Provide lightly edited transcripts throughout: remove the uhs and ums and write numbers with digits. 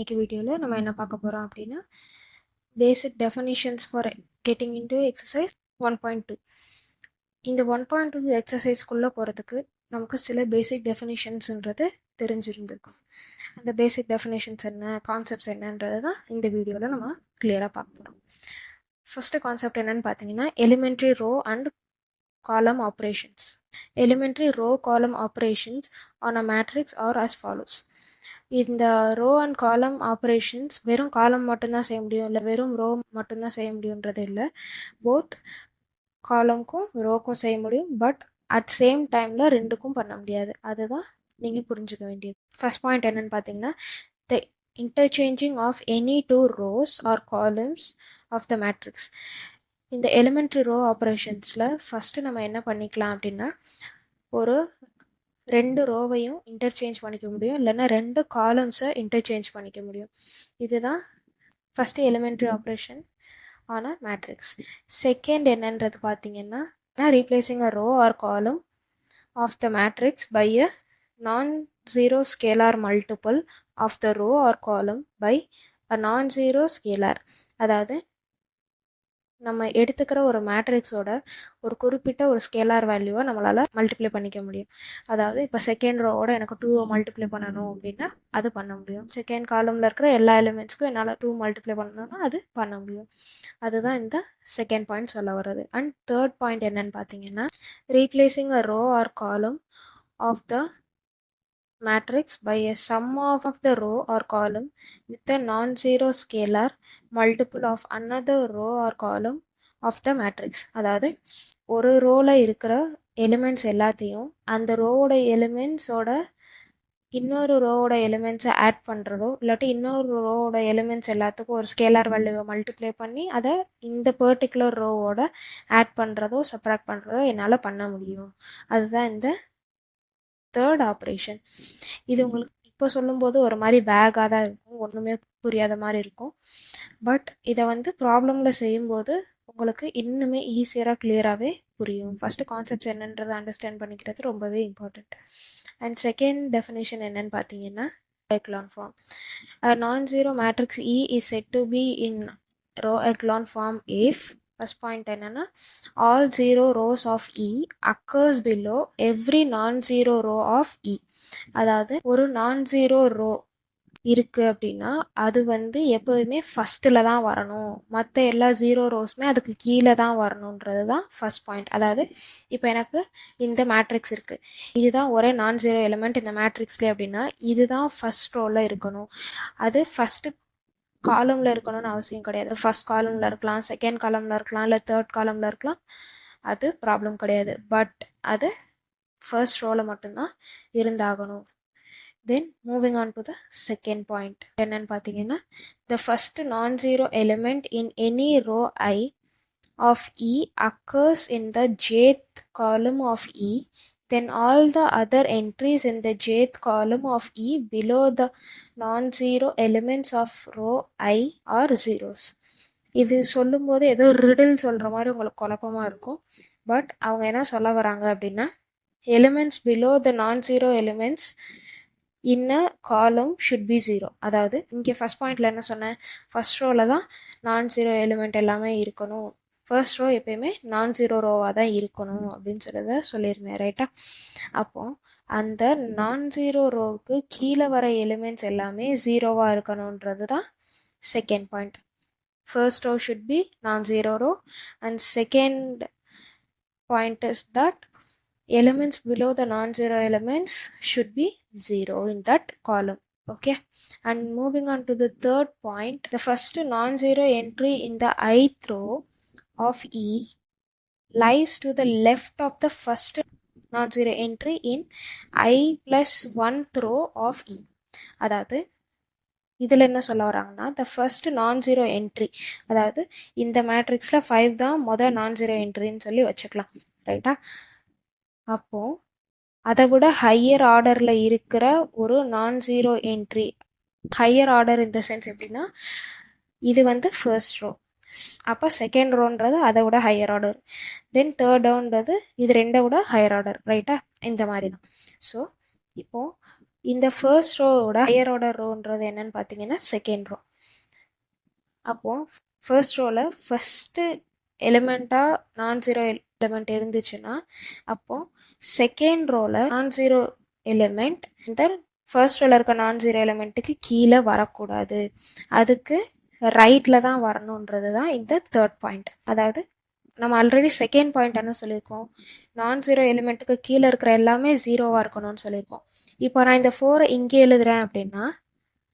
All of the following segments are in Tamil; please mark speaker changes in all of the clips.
Speaker 1: இன்னைக்கு வீடியோவில் நம்ம என்ன பார்க்க போகிறோம் அப்படின்னா basic definitions for getting into exercise 1.2. இந்த 1.2 எக்ஸசைஸ்க்குள்ளே போகிறதுக்கு நமக்கு சில பேசிக் டெஃபினிஷன்ஸுன்றது தெரிஞ்சிருந்துருக்கும். அந்த பேசிக் டெஃபினிஷன்ஸ் என்ன, கான்செப்ட்ஸ் என்னன்றது தான் இந்த வீடியோவில் நம்ம கிளியராக பார்க்க போகிறோம். ஃபஸ்ட்டு கான்செப்ட் என்னன்னு பார்த்தீங்கன்னா elementary row and column operations. Elementary row column operations on a matrix are as follows. இந்த ரோ அண்ட் காலம் ஆப்ரேஷன்ஸ் வெறும் காலம் மட்டும்தான் செய்ய முடியும், இல்லை வெறும் ரோ மட்டும்தான் செய்ய முடியுன்றது இல்லை. போத் காலம்க்கும் ரோக்கும் செய்ய முடியும், பட் அட் சேம் டைமில் ரெண்டுக்கும் பண்ண முடியாது. அதுதான் நீங்கள் புரிஞ்சுக்க வேண்டியது. ஃபர்ஸ்ட் பாயிண்ட் என்னன்னு பார்த்தீங்கன்னா the interchanging of any two rows or columns of the matrix. இந்த எலிமெண்ட்ரி ரோ ஆப்ரேஷன்ஸில் ஃபஸ்ட்டு நம்ம என்ன பண்ணிக்கலாம் அப்படின்னா ஒரு ரெண்டு ரோவையும் இன்டர்சேஞ்ச் பண்ணிக்க முடியும், இல்லைன்னா ரெண்டு காலம்ஸை இன்டர்சேஞ்ச் பண்ணிக்க முடியும். இதுதான் ஃபஸ்ட்டு எலிமெண்ட்ரி ஆப்ரேஷன் ஆன மேட்ரிக்ஸ். செகண்ட் என்னன்றது பார்த்தீங்கன்னா replacing a row or column of the matrix by a non-zero scalar multiple of the row or column by a non-zero scalar. அதாவது நம்ம எடுத்துக்கிற ஒரு மேட்ரிக்ஸோட ஒரு குறிப்பிட்ட ஒரு ஸ்கேலார் வேல்யூவை நம்மளால் மல்டிப்ளை பண்ணிக்க முடியும். அதாவது இப்போ செகண்ட் ரோவோட எனக்கு 2 மல்டிப்ளை பண்ணணும் அப்படின்னா அது பண்ண முடியும். செகண்ட் காலமில் இருக்கிற எல்லா எலிமெண்ட்ஸ்க்கும் என்னால் 2 மல்டிப்ளை பண்ணணும்னா அது பண்ண முடியும். அதுதான் இந்த செகண்ட் பாயிண்ட் சொல்ல வர்றது. அண்ட் தேர்ட் பாயிண்ட் என்னன்னு பார்த்தீங்கன்னா replacing a row or column of the matrix by a sum of the row or column with a non-zero scalar multiple of another row or column of the matrix. அதாவது ஒரு ரோவில் இருக்கிற எலிமெண்ட்ஸ் எல்லாத்தையும் அந்த ரோவோட எலிமெண்ட்ஸோட இன்னொரு ரோவோட எலிமெண்ட்ஸை ஆட் பண்ணுறதோ இல்லாட்டி இன்னொரு ரோவோட எலிமெண்ட்ஸ் எல்லாத்துக்கும் ஒரு ஸ்கேலார் வேல்யூவை மல்டிப்ளை பண்ணி அதை இந்த பர்டிகுலர் ரோவோட ஆட் பண்ணுறதோ சப்ராக்ட் பண்ணுறதோ என்னால் பண்ண முடியும். அதுதான் இந்த தேர்ட் ஆப்ரேஷன். இது உங்களுக்கு இப்போ சொல்லும்போது ஒரு மாதிரி வேகாக தான் இருக்கும், ஒன்றுமே புரியாத மாதிரி இருக்கும். பட் இதை ப்ராப்ளமில் செய்யும்போது உங்களுக்கு இன்னுமே ஈஸியராக கிளியராகவே புரியும். ஃபஸ்ட்டு கான்செப்ட்ஸ் என்னன்றதை அண்டர்ஸ்டாண்ட் பண்ணிக்கிறது ரொம்பவே இம்பார்ட்டண்ட். அண்ட் செகண்ட் டெஃபினேஷன் என்னன்னு பார்த்தீங்கன்னா echelon form. A non-zero matrix E is said to be in row echelon form if first point என்னன்னா all zero rows of E occurs below every non-zero row of E. அதாவது ஒரு non-zero row இருக்கு அப்படின்னா அது எப்போதுமே ஃபஸ்ட்டில் தான் வரணும், மற்ற எல்லா ஜீரோ ரோஸுமே அதுக்கு கீழே தான் வரணுன்றது தான் ஃபஸ்ட் பாயிண்ட். அதாவது இப்போ எனக்கு இந்த மேட்ரிக்ஸ் இருக்குது, இதுதான் ஒரே நான்-ஜீரோ எலிமெண்ட் இந்த மேட்ரிக்ஸ்லேயே அப்படின்னா இதுதான் ஃபஸ்ட் ரோவில் இருக்கணும். அது ஃபஸ்ட்டு காலமில் இருக்கணும்னு அவசியம் கிடையாது. ஃபர்ஸ்ட் காலமில் இருக்கலாம், செகண்ட் காலமில் இருக்கலாம், இல்லை தேர்ட் காலமில் இருக்கலாம், அது ப்ராப்ளம் கிடையாது. பட் அது ஃபர்ஸ்ட் ரோவில் மட்டும்தான் இருந்தாகணும். Then moving on to the second point என்னன்னு பார்த்தீங்கன்னா the first non-zero element in any row I of E occurs in the jth column of E, then all the other entries in the jth column of E below the non-zero elements of row I are zeros. இது சொல்லும்போது ஏதோ ரிடில் சொல்கிற மாதிரி உங்களுக்கு குழப்பமாக இருக்கும். பட் அவங்க என்ன சொல்ல வராங்க அப்படின்னா elements below the non-zero elements in a column should be zero. அதாவது இங்கே ஃபர்ஸ்ட் பாயிண்டில் என்ன சொன்னேன், ஃபர்ஸ்ட் ரோவில் தான் non-zero எலிமெண்ட் எல்லாமே இருக்கணும், ஃபர்ஸ்ட் ரோ எப்பயுமே நான்-ஜீரோ ரோவாக தான் இருக்கணும் அப்படின்னு சொல்லியிருந்தேன், ரைட்டா? அப்போது அந்த நான்-ஜீரோ ரோவுக்கு கீழே வர எலிமெண்ட்ஸ் எல்லாமே ஜீரோவாக இருக்கணுன்றது தான் second point. First row should be non-zero row and second point is that elements below the non-zero elements should be zero in that column. Okay, and moving on to the third point, the first non-zero entry in the ith row of E lies to the left of the first non-zero entry in I plus 1th row of E. அதாவது இதில் என்ன சொல்ல வராங்கன்னா த ஃபர்ஸ்ட் நான்-ஜீரோ என்ட்ரி, அதாவது இந்த மேட்ரிக்ஸில் 5 தான் மொதல் நான்-ஜீரோ என்ட்ரின்னு சொல்லி வச்சுக்கலாம், ரைட்டா? அப்போது அதை விட ஹையர் ஆர்டரில் இருக்கிற ஒரு நான்-ஜீரோ என்ட்ரி, ஹையர் ஆர்டர் இந்த சென்ஸ் எப்படின்னா இது ஃபர்ஸ்ட் ரோ, அப்போ செகண்ட் ரோன்றது அதை விட ஹையர் ஆர்டர், தென் தேர்ட் ரோன்றது இது ரெண்டை விட ஹையர் ஆர்டர், ரைட்டா? இந்த மாதிரி தான். ஸோ இப்போது இந்த ஃபர்ஸ்ட் ரோவோட ஹையர் ஆர்டர் ரோன்றது என்னன்னு பார்த்தீங்கன்னா செகண்ட் ரோ. அப்போது ஃபர்ஸ்ட் ரோவில் ஃபஸ்ட்டு எலிமெண்ட்டாக நான் ஜீரோ எலிமெண்ட் இருந்துச்சுன்னா அப்போது செகண்ட் ரோவில் நான் ஜீரோ எலிமெண்ட் இந்த ஃபர்ஸ்ட் ரோவில் இருக்க நான் ஜீரோ எலிமெண்ட்டுக்கு கீழே வரக்கூடாது, அதுக்கு ரைட்டில் தான் வரணுன்றது தான் இந்த தேர்ட் பாயிண்ட். அதாவது நம்ம ஆல்ரெடி செகண்ட் பாயிண்ட் என்ன சொல்லியிருக்கோம், நான் ஜீரோ எலிமெண்ட்டுக்கு கீழே இருக்கிற எல்லாமே ஜீரோவாக இருக்கணும்னு சொல்லியிருக்கோம். இப்போ நான் இந்த 4 இங்கே எழுதுறேன் அப்படின்னா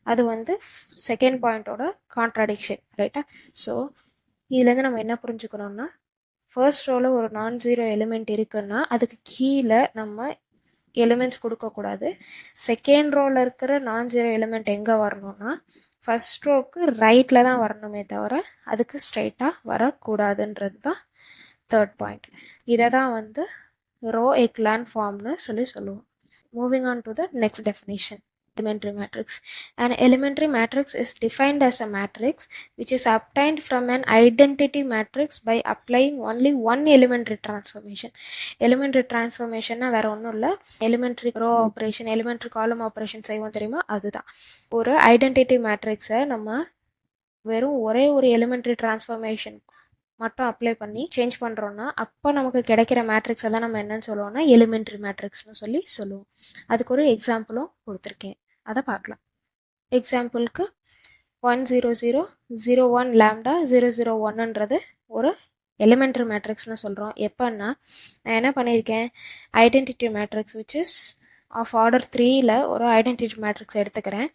Speaker 1: அது வந்து செகண்ட் பாயிண்டோட கான்ட்ராடிக்ஷன், ரைட்டா? ஸோ இதுலேருந்து நம்ம என்ன புரிஞ்சுக்கணும்னா, ஃபர்ஸ்ட் ரோவில் ஒரு நான் ஜீரோ எலிமெண்ட் இருக்குன்னா அதுக்கு கீழே நம்ம எலிமெண்ட்ஸ் கொடுக்கக்கூடாது. செகண்ட் ரோவில் இருக்கிற நான் ஜீரோ எலிமெண்ட் எங்கே வரணும்னா ஃபர்ஸ்ட் ரோவுக்கு ரைட்டில் தான் வரணுமே தவிர அதுக்கு ஸ்ட்ரைட்டாக வரக்கூடாதுன்றது தான் தேர்ட் பாயிண்ட். இதை தான் வந்து ரோ எக்லான் ஃபார்ம்னு சொல்லுவோம். Moving on to the next definition. Elementary matrix. An elementary matrix is defined as a matrix which is obtained from an identity matrix by applying only one elementary transformation. Elementary transformation வேற ஒன்றும் இல்லை, elementary row operation, elementary column operation செய்வோம் தெரியுமா, அதுதான். ஒரு ஐடென்டிட்டி மேட்ரிக்ஸை நம்ம வெறும் ஒரே ஒரு எலிமெண்ட்ரி டிரான்ஸ்ஃபர்மேஷன் மட்டும் அப்ளை பண்ணி சேஞ்ச் பண்ணுறோன்னா அப்போ நமக்கு கிடைக்கிற மேட்ரிக்ஸை தான் நம்ம என்னன்னு சொல்லுவோம்னா எலிமெண்ட்ரி மேட்ரிக்ஸ்னு சொல்லுவோம். அதுக்கு ஒரு எக்ஸாம்பிளும் கொடுத்துருக்கேன், அதை பார்க்கலாம். எக்ஸாம்பிளுக்கு 1 0 0 0 1 லேம்டா 0 0 1ன்றது ஒரு எலிமெண்ட்ரி மேட்ரிக்ஸ்னு சொல்கிறோம். எப்போன்னா நான் என்ன பண்ணியிருக்கேன், identity matrix which is of order 3ல் ஒரு ஐடென்டிட்டி மேட்ரிக்ஸ் எடுத்துக்கிறேன்.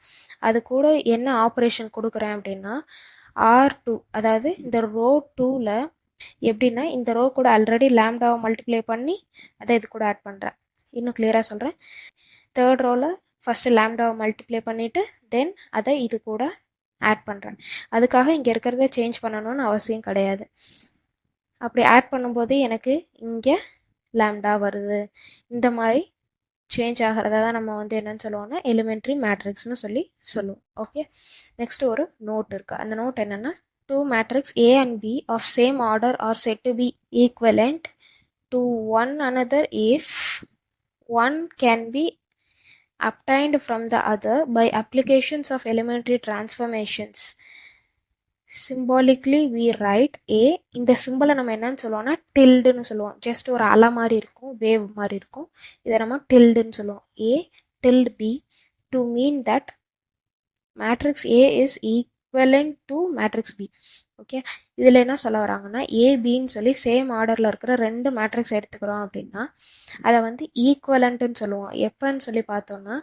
Speaker 1: அது கூட என்ன ஆப்ரேஷன் கொடுக்குறேன் அப்படின்னா R2, அதாவது இந்த ரோ 2ல் எப்படின்னா இந்த ரோ கூட ஆல்ரெடி லேம்டாவை மல்டிப்ளை பண்ணி அதை இது கூட ஆட் பண்ணுறேன். இன்னும் கிளியராக சொல்கிறேன், தேர்ட் ரோவில் ஃபஸ்ட்டு லேம்டாவை மல்டிப்ளை பண்ணிவிட்டு தென் அதை இது கூட ஆட் பண்ணுறேன். அதுக்காக இங்கே இருக்கிறத சேஞ்ச் பண்ணணும்னு அவசியம் கிடையாது. அப்படி ஆட் பண்ணும்போது எனக்கு இங்கே லேம்டா வருது. இந்த மாதிரி சேஞ்ச் ஆகிறத தான் நம்ம வந்து என்னன்னு சொல்லுவோம்னா எலிமெண்ட்ரி மேட்ரிக்ஸ்னு சொல்லுவோம். ஓகே, நெக்ஸ்ட் ஒரு நோட் இருக்குது. அந்த நோட் என்னென்னா, 2 matrix A and B of same order are said to be equivalent to one another if one can be obtained from the other by applications of elementary transformations. Symbolically we write A. இந்த சிம்பிளை நம்ம என்னன்னு சொல்லுவோம்னா டில்டுன்னு சொல்லுவோம். ஜஸ்ட் ஒரு அலை மாதிரி இருக்கும், வேவ் மாதிரி இருக்கும். இதை நம்ம டில்டுன்னு சொல்லுவோம். A tilde B to mean that matrix A is equivalent to matrix B. Okay, இதில் என்ன சொல்ல வராங்கன்னா ஏபின்னு சொல்லி சேம் ஆர்டரில் இருக்கிற 2 மேட்ரிக்ஸ் எடுத்துக்கிறோம் அப்படின்னா அதை வந்து ஈக்குவலண்ட்டுன்னு சொல்லுவோம். எப்போன்னு சொல்லி பார்த்தோன்னா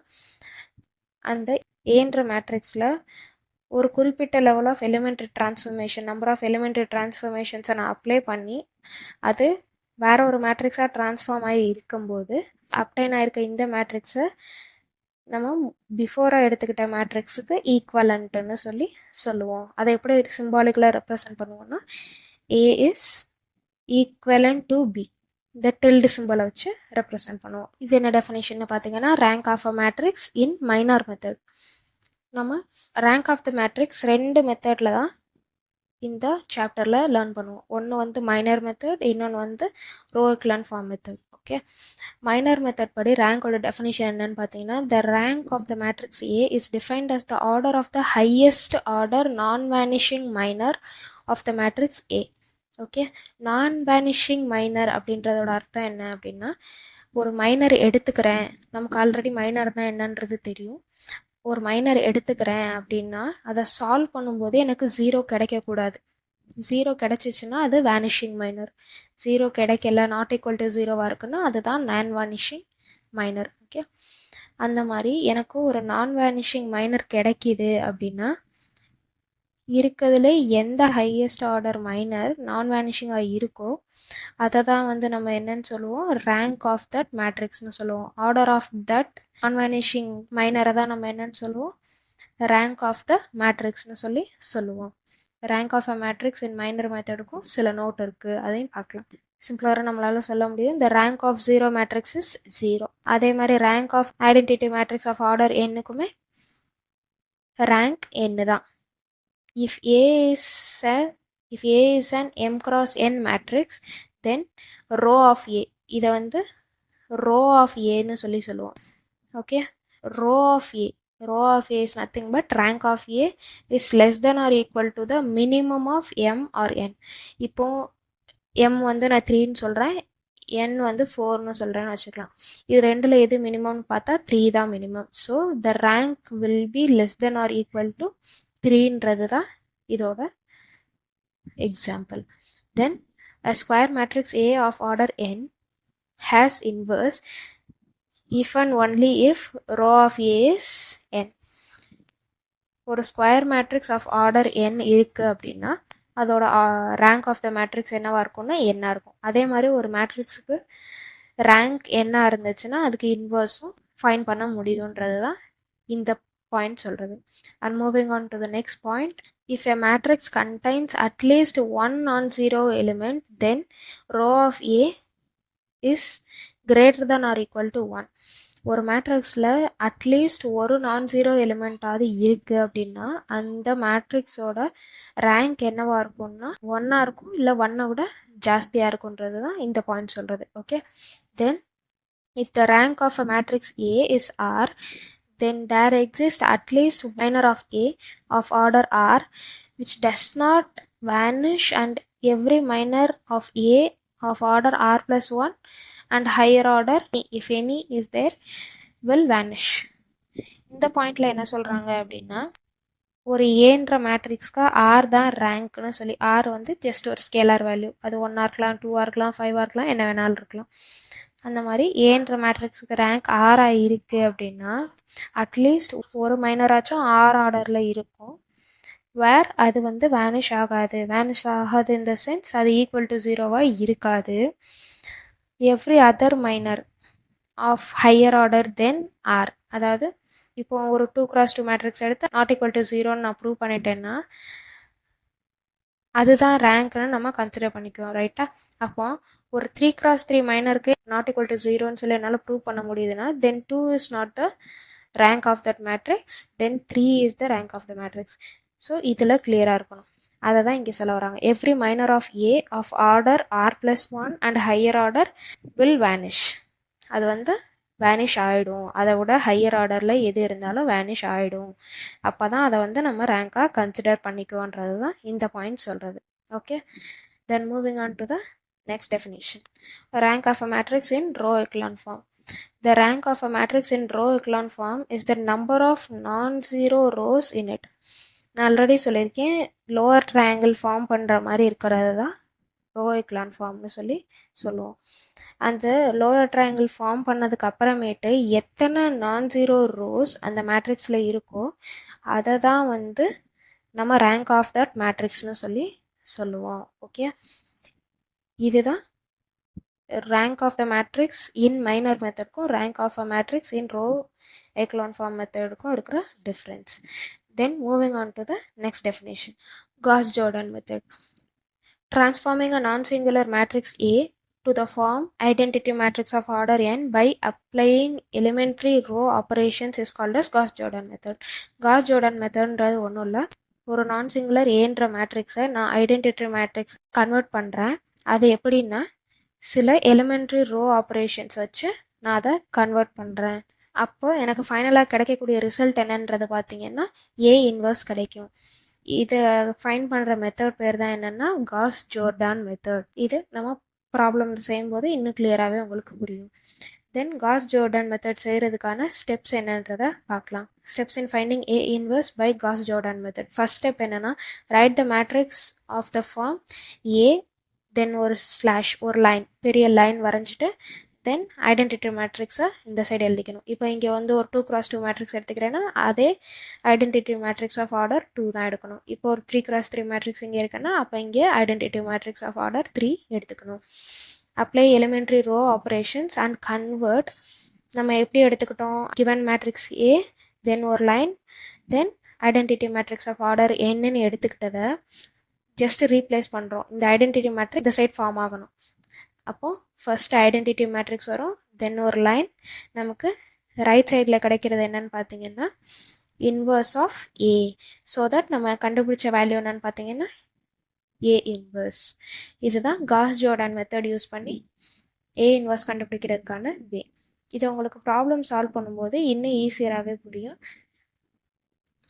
Speaker 1: அந்த ஏன்ற மேட்ரிக்ஸில் ஒரு குறிப்பிட்ட level of elementary transformation, number of elementary டிரான்ஸ்ஃபர்மேஷன்ஸை நான் அப்ளை பண்ணி அது வேற ஒரு மேட்ரிக்ஸாக டிரான்ஸ்ஃபார்ம் ஆகி இருக்கும்போது அப்டைன் ஆகிருக்க இந்த மேட்ரிக்ஸை நம்ம பிஃபோராக எடுத்துக்கிட்ட மேட்ரிக்ஸுக்கு ஈக்குவலண்ட்டுன்னு சொல்லுவோம். அதை எப்படி சிம்பாலிக்கலாக ரெப்ரசன்ட் பண்ணுவோம்னா A is equivalent to B, இந்த டில்டு சிம்பிளை வச்சு ரெப்ரசன்ட் பண்ணுவோம். இது என்ன டெஃபினேஷன் பார்த்தீங்கன்னா, rank of a matrix in minor method. நம்ம ரேங்க் ஆஃப் த மேட்ரிக்ஸ் 2 மெத்தடில் தான் இந்த சாப்டரில் லேர்ன் பண்ணுவோம். ஒன்று வந்து மைனர் மெத்தட், இன்னொன்று வந்து row echelon form method. Okay, minor method படி ரேங்கோட டெஃபினிஷன் என்னன்னு பார்த்தீங்கன்னா, the rank of the matrix A is defined as the order of the highest order non vanishing minor of the matrix A. Okay, non vanishing minor அப்படின்றதோட அர்த்தம் என்ன அப்படின்னா, ஒரு மைனர் எடுத்துக்கிறேன், நமக்கு ஆல்ரெடி மைனர்னால் என்னன்றது தெரியும். ஒரு மைனர் எடுத்துக்கிறேன் அப்படின்னா அதை சால்வ் பண்ணும்போது எனக்கு 0 கிடைக்கக்கூடாது. 0 கிடைச்சிச்சுன்னா அது வேனிஷிங் மைனர். 0 கிடைக்கல, நாட் ஈக்குவல் டு 0வாக இருக்குன்னா அதுதான் நான் வேனிஷிங் மைனர். ஓகே, அந்த மாதிரி எனக்கு ஒரு நான் வேனிஷிங் மைனர் கிடைக்கிது அப்படின்னா இருக்கிறதுல எந்த ஹையஸ்ட் ஆர்டர் மைனர் நான் வேனிஷிங்காக இருக்கோ அதை தான் வந்து நம்ம என்னன்னு சொல்லுவோம், ரேங்க் ஆஃப் தட் மேட்ரிக்ஸ்னு சொல்லுவோம். Order of that non vanishing மைனரை தான் நம்ம என்னன்னு சொல்லுவோம், ரேங்க் ஆஃப் த மேட்ரிக்ஸ்னு சொல்லுவோம். Rank of a matrix in minor மெத்தடுக்கும் சில நோட் இருக்குது, அதையும் பார்க்கலாம். சிம்பிளாக நம்மளால சொல்ல முடியும், இந்த ரேங்க் ஆஃப் 0 மேட்ரிக்ஸ் இஸ் 0. அதே மாதிரி rank of identity matrix of order என்னுக்குமே ரேங்க் என்ன தான். If A is an M cross N matrix, then row of A, இதை வந்து row of Aன்னு சொல்லுவோம். Okay, row of A. Row of A is nothing but rank of A is less than or equal to the minimum of M or N. இப்போ M வந்து நான் 3ன்னு சொல்கிறேன், N வந்து 4ன்னு சொல்கிறேன்னு வச்சுக்கலாம். இது ரெண்டில் எது மினிமம்னு பார்த்தா 3 தான் minimum. So the rank will be less than or equal to 3ன்றது தான் இதோட example. Then a square matrix A of order n has inverse if and only if row of A is n. ஒரு square matrix of order n இருக்கு அப்படின்னா அதோட ரேங்க் ஆஃப் த மேட்ரிக்ஸ் என்னவா இருக்கும்னா என்ன இருக்கும். அதே மாதிரி ஒரு மேட்ரிக்ஸுக்கு ரேங்க் என்ன இருந்துச்சுன்னா அதுக்கு இன்வர்ஸும் ஃபைன் பண்ண முடியுன்றது தான் இந்த பாயிண்ட் சொல்கிறது. And moving on to the next point, if a matrix contains at least one non-zero element, then row of A is greater than or equal to 1. ஒரு மேட்ரிக்ஸில் அட்லீஸ்ட் ஒரு நான்-ஜீரோ எலிமெண்ட்டாவது இருக்குது அப்படின்னா அந்த மேட்ரிக்ஸோட ரேங்க் என்னவாக இருக்கும்னா 1 இருக்கும், இல்லை 1 விட ஜாஸ்தியாக இருக்குன்றது தான் இந்த பாயிண்ட் சொல்கிறது. Okay, then if the rank of a matrix A is R, then there exists at least minor of A of order R which does not vanish, and every minor of A of order R plus 1 and higher order if any is there will vanish. இந்த பாயிண்டில் என்ன சொல்கிறாங்க அப்படின்னா ஒரு ஏன்ற மேட்ரிக்ஸ்க்கு ஆர் தான் ரேங்க்னு சொல்லி, ஆர் வந்து ஜஸ்ட் ஒரு ஸ்கேலார் வேல்யூ, அது 1 இருக்கலாம், 2 இருக்கலாம், 5 இருக்கலாம், என்ன வேணாலும் இருக்கலாம். அந்த மாதிரி ஏன்ற மேட்ரிக்ஸுக்கு ரேங்க் ஆறாக இருக்குது அப்படின்னா அட்லீஸ்ட் ஒரு மைனராச்சும் ஆர் ஆர்டரில் இருக்கும், வேர் அது வந்து வேனிஷ் ஆகாது. வேனிஷ் ஆகாது இன் த சென்ஸ் அது ஈக்குவல் டு 0வாக இருக்காது. Every other minor of higher order then r, அதாவது இப்போ ஒரு 2x2 மேட்ரிக்ஸ் எடுத்து நாட் ஈக்குவல் டு 0ன்னு நான் ப்ரூவ் பண்ணிட்டேன்னா அதுதான் ரேங்க்னு நம்ம கன்சிடர் பண்ணிக்குவோம், ரைட்டா? அப்போ ஒரு 3x3 மைனருக்கு நாட் ஈக்குவல் டு 0ன்னு சொல்லி என்னால் ப்ரூவ் பண்ண முடியுதுன்னா then 2 is not the rank of that matrix, then 3 is the rank of the matrix. So இதில் கிளியராக இருக்கணும். அதை தான் இங்கே சொல்ல வராங்க. Every minor of A of order r plus 1 and higher order will vanish. அது வந்து வேனிஷ் ஆகிடும், அதை விட ஹையர் ஆர்டரில் எது இருந்தாலும் வேனிஷ் ஆகிடும். அப்போ தான் அதை வந்து நம்ம ரேங்காக கன்சிடர் பண்ணிக்குவோன்றது தான் இந்த பாயிண்ட் சொல்கிறது. Okay, then moving on to the next definition. Rank of a matrix in row echelon form. The rank of a matrix in row echelon form is the number of non-zero rows in it. நான் ஆல்ரெடி சொல்லியிருக்கேன், லோவர் ட்ரையாங்கிள் ஃபார்ம் பண்ணுற மாதிரி இருக்கிறது தான் ரோ எக்லான் ஃபார்ம்னு சொல்லி சொல்லுவோம். அந்த லோவர் ட்ரையாங்கிள் ஃபார்ம் பண்ணதுக்கு அப்புறமேட்டு எத்தனை நான்-ஜீரோ ரோஸ் அந்த மேட்ரிக்ஸில் இருக்கோ அதை தான் வந்து நம்ம ரேங்க் ஆஃப் தட் மேட்ரிக்ஸ்னு சொல்லி சொல்லுவோம். ஓகே, இதுதான் rank of the matrix in minor மெத்தடுக்கும் rank of a matrix in row echelon form மெத்தடுக்கும் இருக்கிற difference. Then moving on to the next definition, Gauss Jordan method. Transforming a non-singular matrix A to the form identity matrix of order n by applying elementary row operations is called as Gauss-Jordan method. Gauss-Jordan methodன்றது ஒன்றும் இல்லை, ஒரு நான் சிங்குலர் ஏன்ற மேட்ரிக்ஸை நான் ஐடென்டிட்டி மேட்ரிக்ஸ் கன்வெர்ட் பண்ணுறேன். அது எப்படின்னா சில எலிமெண்ட்ரி ரோ ஆப்ரேஷன்ஸ் வச்சு நான் அதை கன்வெர்ட் பண்ணுறேன். அப்போ எனக்கு ஃபைனலாக கிடைக்கக்கூடிய ரிசல்ட் என்னன்றது பார்த்தீங்கன்னா ஏ இன்வர்ஸ் கிடைக்கும். இதை ஃபைன் பண்ணுற மெத்தட் பேர் தான் என்னென்னா காஸ்-ஜோர்டான் மெத்தட். இது நம்ம ப்ராப்ளம் செய்யும்போது இன்னும் கிளியராகவே உங்களுக்கு புரியும். தென் காஸ்-ஜோர்டான் மெத்தட் செய்கிறதுக்கான ஸ்டெப்ஸ் என்னன்றதை பார்க்கலாம். Steps in finding A inverse by Gauss Jordan method. First step என்னென்னா right the matrix of the form A, then ஒரு ஸ்லாஷ், ஒரு லைன், பெரிய லைன் வரைஞ்சிட்டு தென் ஐடென்டிட்டி மேட்ரிக்ஸை இந்த சைடு எழுதிக்கணும். இப்போ இங்கே வந்து ஒரு 2x2 மேட்ரிக்ஸ் எடுத்துக்கிறேன்னா அதே ஐடென்டிட்டி மேட்ரிக்ஸ் ஆஃப் ஆர்டர் 2 தான் எடுக்கணும். இப்போ ஒரு 3x3 மேட்ரிக்ஸ் இங்கே இருக்குன்னா அப்போ இங்கே ஐடென்டிட்டி மேட்ரிக்ஸ் ஆஃப் ஆர்டர் 3 எடுத்துக்கணும். Apply elementary row operations and convert. நம்ம எப்படி எடுத்துக்கிட்டோம், கிவன் மேட்ரிக்ஸ் ஏ, தென் ஒரு line, then identity matrix of order என்னன்னு எடுத்துக்கிட்டதை ஜஸ்ட் ரீப்ளேஸ் பண்ணுறோம். இந்த ஐடென்டிட்டி மேட்ரிக்ஸ் இந்த சைட் ஃபார்ம் ஆகணும். அப்போது ஃபர்ஸ்ட் ஐடென்டிட்டி மேட்ரிக்ஸ் வரும், தென் ஒரு லைன். நமக்கு ரைட் சைடில் கிடைக்கிறது என்னன்னு பார்த்தீங்கன்னா inverse of A. So that நம்ம கண்டுபிடிச்ச வேல்யூ என்னன்னு பார்த்தீங்கன்னா ஏ இன்வர்ஸ். இதுதான் காஸ்-ஜோர்டான் மெத்தட் யூஸ் பண்ணி ஏ இன்வர்ஸ் கண்டுபிடிக்கிறதுக்கான வே. இது உங்களுக்கு ப்ராப்ளம் சால்வ் பண்ணும்போது இன்னும் ஈஸியராகவே புரியும்.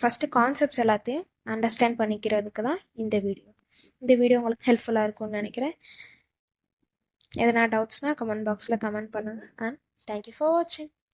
Speaker 1: ஃபஸ்ட்டு கான்செப்ட்ஸ் எல்லாத்தையும் அண்டர்ஸ்டாண்ட் பண்ணிக்கிறதுக்கு தான் இந்த வீடியோ உங்களுக்கு ஹெல்ப்ஃபுல்லாக இருக்கும்னு நினைக்கிறேன். எதனா டவுட்ஸ்னால் கமெண்ட் பாக்ஸில் கமெண்ட் பண்ணுங்கள். அண்ட் தேங்க்யூ ஃபார் வாட்சிங்.